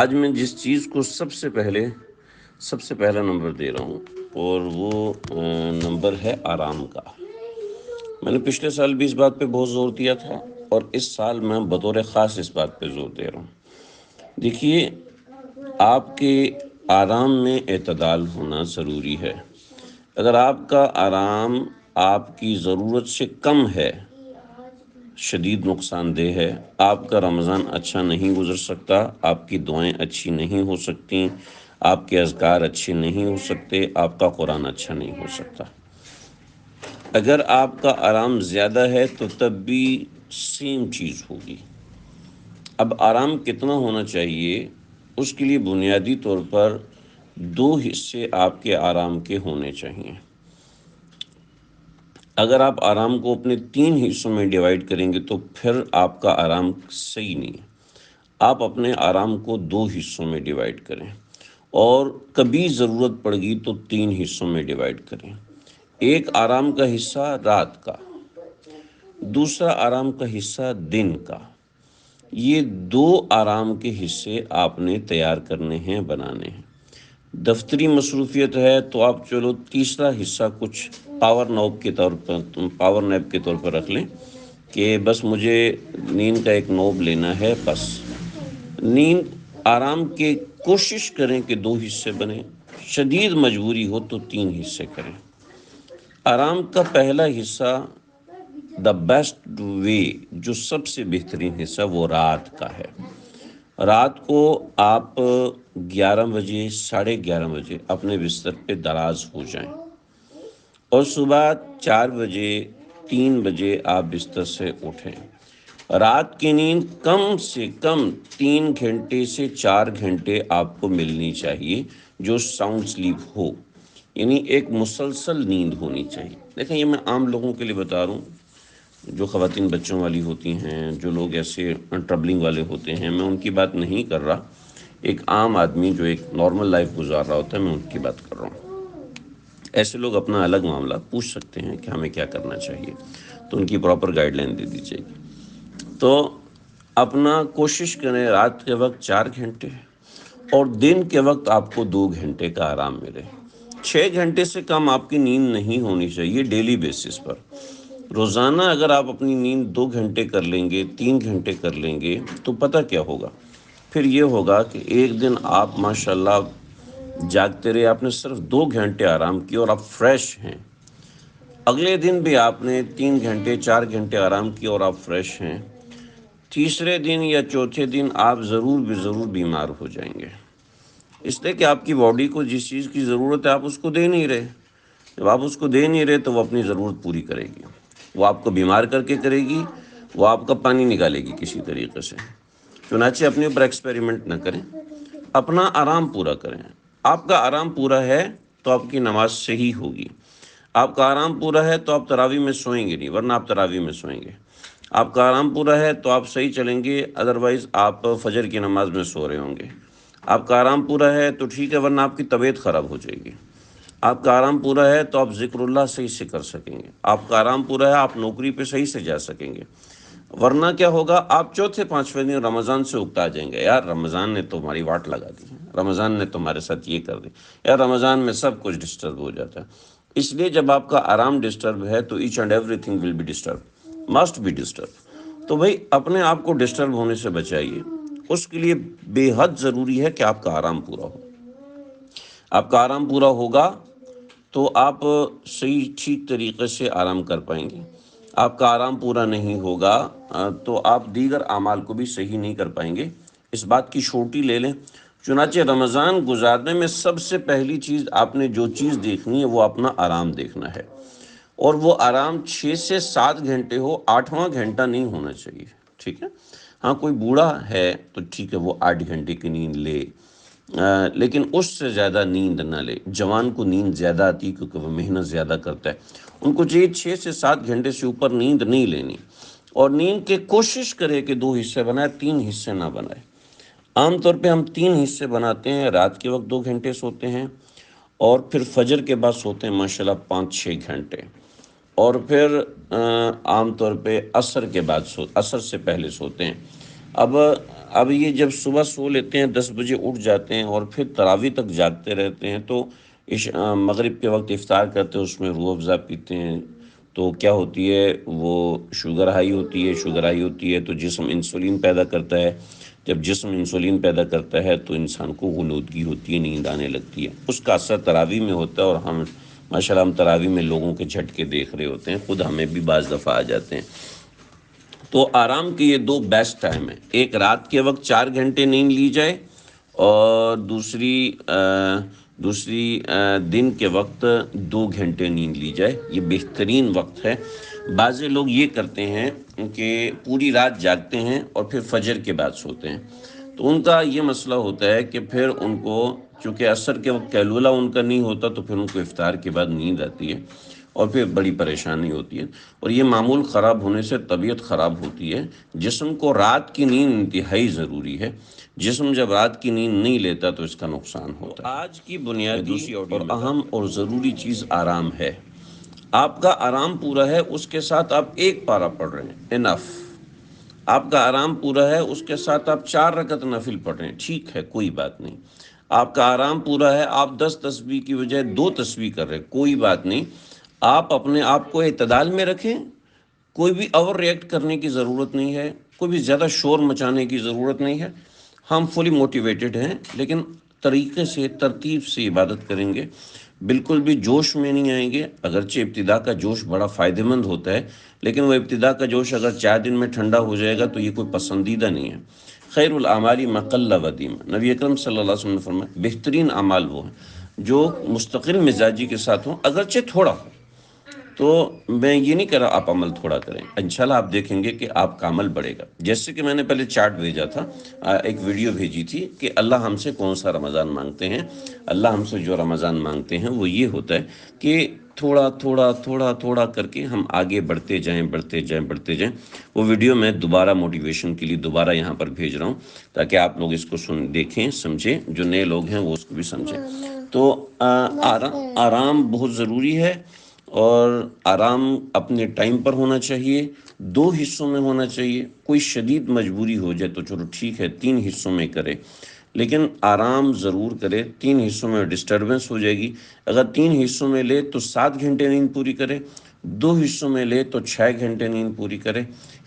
آج میں جس چیز کو سب سے پہلا نمبر دے رہا ہوں اور وہ نمبر ہے آرام کا۔ میں نے پچھلے سال بھی اس بات پہ بہت زور دیا تھا اور اس سال میں بطور خاص اس بات پہ زور دے رہا ہوں۔ دیکھیے، آپ کے آرام میں اعتدال ہونا ضروری ہے۔ اگر آپ کا آرام آپ کی ضرورت سے کم ہے، شدید نقصان دہ ہے، آپ کا رمضان اچھا نہیں گزر سکتا، آپ کی دعائیں اچھی نہیں ہو سکتی، آپ کے اذکار اچھے نہیں ہو سکتے، آپ کا قرآن اچھا نہیں ہو سکتا۔ اگر آپ کا آرام زیادہ ہے تو تب بھی سیم چیز ہوگی۔ اب آرام کتنا ہونا چاہیے؟ اس کے لیے بنیادی طور پر 2 حصے آپ کے آرام کے ہونے چاہیے۔ اگر آپ آرام کو اپنے 3 حصوں میں ڈیوائیڈ کریں گے تو پھر آپ کا آرام صحیح نہیں ہے۔ آپ اپنے آرام کو 2 حصوں میں ڈیوائیڈ کریں اور کبھی ضرورت پڑ گئی تو 3 حصوں میں ڈیوائیڈ کریں۔ ایک آرام کا حصہ رات کا، دوسرا آرام کا حصہ دن کا۔ یہ 2 آرام کے حصے آپ نے تیار کرنے ہیں، بنانے ہیں۔ دفتری مصروفیت ہے تو آپ چلو تیسرا حصہ کچھ پاور نیپ کے طور پر رکھ لیں کہ بس مجھے نیند کا ایک نوب لینا ہے۔ بس نیند آرام کے کوشش کریں کہ 2 حصے بنیں، شدید مجبوری ہو تو 3 حصے کریں۔ آرام کا پہلا حصہ دا بیسٹ وے، جو سب سے بہترین حصہ، وہ رات کا ہے۔ رات کو آپ 11 بجے 11:30 بجے اپنے بستر پہ دراز ہو جائیں اور صبح 4 بجے 3 بجے آپ بستر سے اٹھیں۔ رات کی نیند کم سے کم 3 گھنٹے سے 4 گھنٹے آپ کو ملنی چاہیے، جو ساؤنڈ سلیپ ہو، یعنی ایک مسلسل نیند ہونی چاہیے۔ دیکھیں، یہ میں عام لوگوں کے لیے بتا رہا ہوں، جو خواتین بچوں والی ہوتی ہیں، جو لوگ ایسے ٹربلنگ والے ہوتے ہیں، میں ان کی بات نہیں کر رہا۔ ایک عام آدمی جو ایک نارمل لائف گزار رہا ہوتا ہے، میں ان کی بات کر رہا ہوں۔ ایسے لوگ اپنا الگ معاملہ پوچھ سکتے ہیں کہ ہمیں کیا کرنا چاہیے، تو ان کی پراپر گائیڈ لائن دے دی جائے گی۔ تو اپنا کوشش کریں رات کے وقت 4 گھنٹے اور دن کے وقت آپ کو 2 گھنٹے کا آرام ملے۔ 6 گھنٹے سے کم آپ کی نیند نہیں ہونی چاہیے ڈیلی بیسس پر۔ روزانہ اگر آپ اپنی نیند 2 گھنٹے کر لیں گے، 3 گھنٹے کر لیں گے تو پتہ کیا ہوگا؟ پھر یہ ہوگا کہ ایک دن آپ ماشاءاللہ جاگتے رہے، آپ نے صرف 2 گھنٹے آرام کیا اور آپ فریش ہیں۔ اگلے دن بھی آپ نے 3 گھنٹے 4 گھنٹے آرام کیا اور آپ فریش ہیں۔ تیسرے دن یا چوتھے دن آپ ضرور بیمار ہو جائیں گے، اس لیے کہ آپ کی باڈی کو جس چیز کی ضرورت ہے آپ اس کو دے نہیں رہے۔ جب آپ اس کو دے نہیں رہے تو وہ اپنی ضرورت پوری کرے گی، وہ آپ کو بیمار کر کے کرے گی، وہ آپ کا پانی نکالے گی کسی طریقے سے۔ چنانچہ اپنے اوپر ایکسپیریمنٹ نہ کریں، اپنا آرام پورا کریں۔ آپ کا آرام پورا ہے تو آپ کی نماز صحیح ہوگی۔ آپ کا آرام پورا ہے تو آپ تراویح میں سوئیں گے نہیں، ورنہ آپ تراویح میں سوئیں گے۔ آپ کا آرام پورا ہے تو آپ صحیح چلیں گے، ادروائز آپ فجر کی نماز میں سو رہے ہوں گے۔ آپ کا آرام پورا ہے تو ٹھیک ہے، ورنہ آپ کی طبیعت خراب ہو جائے گی۔ آپ کا آرام پورا ہے تو آپ ذکر اللہ صحیح سے کر سکیں گے۔ آپ کا آرام پورا ہے، آپ نوکری پہ صحیح سے جا سکیں گے۔ ورنہ کیا ہوگا؟ آپ چوتھے 5ویں دن رمضان سے اکتا جائیں گے، یار رمضان نے تو ہماری واٹ لگا دی ہے، رمضان نے تو ہمارے ساتھ یہ کر دی، یار رمضان میں سب کچھ ڈسٹرب ہو جاتا ہے۔ اس لیے جب آپ کا آرام ڈسٹرب ہے تو each and every thing will be disturb, must be disturb. تو بھائی اپنے آپ کو ڈسٹرب ہونے سے بچائیے، اس کے لیے بے حد ضروری ہے کہ آپ کا آرام پورا ہو۔ آپ کا آرام پورا ہوگا تو آپ صحیح ٹھیک طریقے سے آرام کر پائیں گے۔ آپ کا آرام پورا نہیں ہوگا تو آپ دیگر اعمال کو بھی صحیح نہیں کر پائیں گے۔ اس بات کی شورٹی لے لیں۔ چنانچہ رمضان گزارنے میں سب سے پہلی چیز آپ نے جو چیز دیکھنی ہے وہ اپنا آرام دیکھنا ہے، اور وہ آرام 6 سے 7 گھنٹے ہو، 8واں گھنٹہ نہیں ہونا چاہیے، ٹھیک ہے؟ ہاں کوئی بوڑھا ہے تو ٹھیک ہے، وہ 8 گھنٹے کی نیند لے، لیکن اس سے زیادہ نیند نہ لے۔ جوان کو نیند زیادہ آتی کیونکہ وہ محنت زیادہ کرتا ہے، ان کو چاہیے 6 سے 7 گھنٹے سے اوپر نیند نہیں لینی، اور نیند کے کوشش کرے کہ 2 حصے بنائے، 3 حصے نہ بنائے۔ عام طور پہ ہم 3 حصے بناتے ہیں، رات کے وقت 2 گھنٹے سوتے ہیں، اور پھر فجر کے بعد سوتے ہیں ماشاءاللہ 5-6 گھنٹے، اور پھر عام طور پہ عصر کے بعد عصر سے پہلے سوتے ہیں۔ اب اب یہ جب صبح سو لیتے ہیں 10 بجے اٹھ جاتے ہیں اور پھر تراویح تک جاگتے رہتے ہیں، تو مغرب کے وقت افطار کرتے ہیں، اس میں روح افزا پیتے ہیں، تو کیا ہوتی ہے، وہ شوگر ہائی ہوتی ہے تو جسم انسولین پیدا کرتا ہے. جب جسم انسولین پیدا کرتا ہے تو انسان کو غنودگی ہوتی ہے، نیند آنے لگتی ہے. اس کا اثر تراویح میں ہوتا ہے، اور ہم ماشاءاللہ ہم تراویح میں لوگوں کے جھٹکے دیکھ رہے ہوتے ہیں، خود ہمیں بھی بعض دفعہ آ جاتے ہیں. تو آرام کے یہ دو بیسٹ ٹائم ہیں، ایک رات کے وقت 4 گھنٹے نیند لی جائے، اور دوسری دن کے وقت 2 گھنٹے نیند لی جائے. یہ بہترین وقت ہے. بعض لوگ یہ کرتے ہیں کہ پوری رات جاگتے ہیں اور پھر فجر کے بعد سوتے ہیں، تو ان کا یہ مسئلہ ہوتا ہے کہ پھر ان کو چونکہ عصر کے وقت قیلولہ ان کا نہیں ہوتا، تو پھر ان کو افطار کے بعد نیند آتی ہے اور پھر بڑی پریشانی ہوتی ہے. اور یہ معمول خراب ہونے سے طبیعت خراب ہوتی ہے. جسم کو رات کی نیند انتہائی ضروری ہے. جسم جب رات کی نیند نہیں لیتا تو اس کا نقصان ہوتا ہے. آج کی بنیادی اور اہم اور ضروری چیز آرام ہے. آپ کا آرام پورا ہے، اس کے ساتھ آپ 1 پارہ پڑھ رہے ہیں، انف. آپ کا آرام پورا ہے، اس کے ساتھ آپ 4 رکعت نفل پڑھ رہے ہیں، ٹھیک ہے، کوئی بات نہیں. آپ کا آرام پورا ہے، آپ 10 تسبیح کی بجائے 2 تسبیح کر رہے ہیں، کوئی بات نہیں. آپ اپنے آپ کو اعتدال میں رکھیں. کوئی بھی اوور ریئیکٹ کرنے کی ضرورت نہیں ہے، کوئی بھی زیادہ شور مچانے کی ضرورت نہیں ہے. ہم فلی موٹیویٹڈ ہیں، لیکن طریقے سے ترتیب سے عبادت کریں گے. بالکل بھی جوش میں نہیں آئیں گے. اگرچہ ابتدا کا جوش بڑا فائدہ مند ہوتا ہے، لیکن وہ ابتدا کا جوش اگر 4 دن میں ٹھنڈا ہو جائے گا تو یہ کوئی پسندیدہ نہیں ہے. خیر الاعمال ما قل ودیم، نبی اکرم صلی اللہ علیہ وسلم نے فرمایا بہترین اعمال وہ ہیں جو مستقل مزاجی کے ساتھ ہوں، اگرچہ تھوڑا ہو. تو میں یہ نہیں کہہ رہا آپ عمل تھوڑا کریں، انشاءاللہ آپ دیکھیں گے کہ آپ کا عمل بڑھے گا. جیسے کہ میں نے پہلے چارٹ بھیجا تھا، ایک ویڈیو بھیجی تھی کہ اللہ ہم سے کون سا رمضان مانگتے ہیں. اللہ ہم سے جو رمضان مانگتے ہیں وہ یہ ہوتا ہے کہ تھوڑا تھوڑا تھوڑا تھوڑا کر کے ہم آگے بڑھتے جائیں. وہ ویڈیو میں دوبارہ موٹیویشن کے لیے دوبارہ یہاں پر بھیج رہا ہوں، تاکہ آپ لوگ اس کو دیکھیں، سمجھیں، جو نئے لوگ ہیں وہ اس کو بھی سمجھیں. تو آرام بہت ضروری ہے، اور آرام اپنے ٹائم پر ہونا چاہیے. 2 حصوں میں ہونا چاہیے. کوئی شدید مجبوری ہو جائے تو چلو ٹھیک ہے 3 حصوں میں کرے، لیکن آرام ضرور کرے. 3 حصوں میں ڈسٹربنس ہو جائے گی. اگر 3 حصوں میں لے تو 7 گھنٹے نیند پوری کرے، 2 حصوں میں لے تو 6 گھنٹے نیند پوری کرے.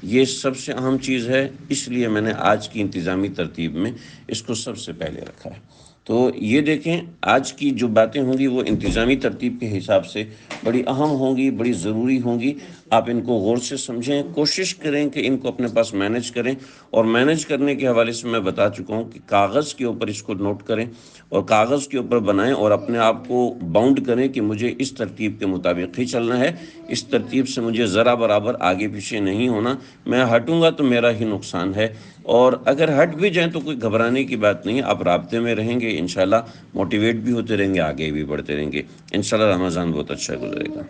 یہ سب سے اہم چیز ہے، اس لیے میں نے آج کی انتظامی ترتیب میں اس کو سب سے پہلے رکھا ہے. تو یہ دیکھیں، آج کی جو باتیں ہوں گی وہ انتظامی ترتیب کے حساب سے بڑی اہم ہوں گی، بڑی ضروری ہوں گی. آپ ان کو غور سے سمجھیں، کوشش کریں کہ ان کو اپنے پاس مینیج کریں. اور مینیج کرنے کے حوالے سے میں بتا چکا ہوں کہ کاغذ کے اوپر اس کو نوٹ کریں اور کاغذ کے اوپر بنائیں، اور اپنے آپ کو باؤنڈ کریں کہ مجھے اس ترتیب کے مطابق ہی چلنا ہے. اس ترتیب سے مجھے ذرا برابر آگے پیچھے نہیں ہونا. میں ہٹوں گا تو میرا ہی نقصان ہے، اور اگر ہٹ بھی جائیں تو کوئی گھبرانے کی بات نہیں ہے. آپ رابطے میں رہیں گے، انشاءاللہ موٹیویٹ بھی ہوتے رہیں گے، آگے بھی بڑھتے رہیں گے. انشاءاللہ رمضان بہت اچھا گزرے گا.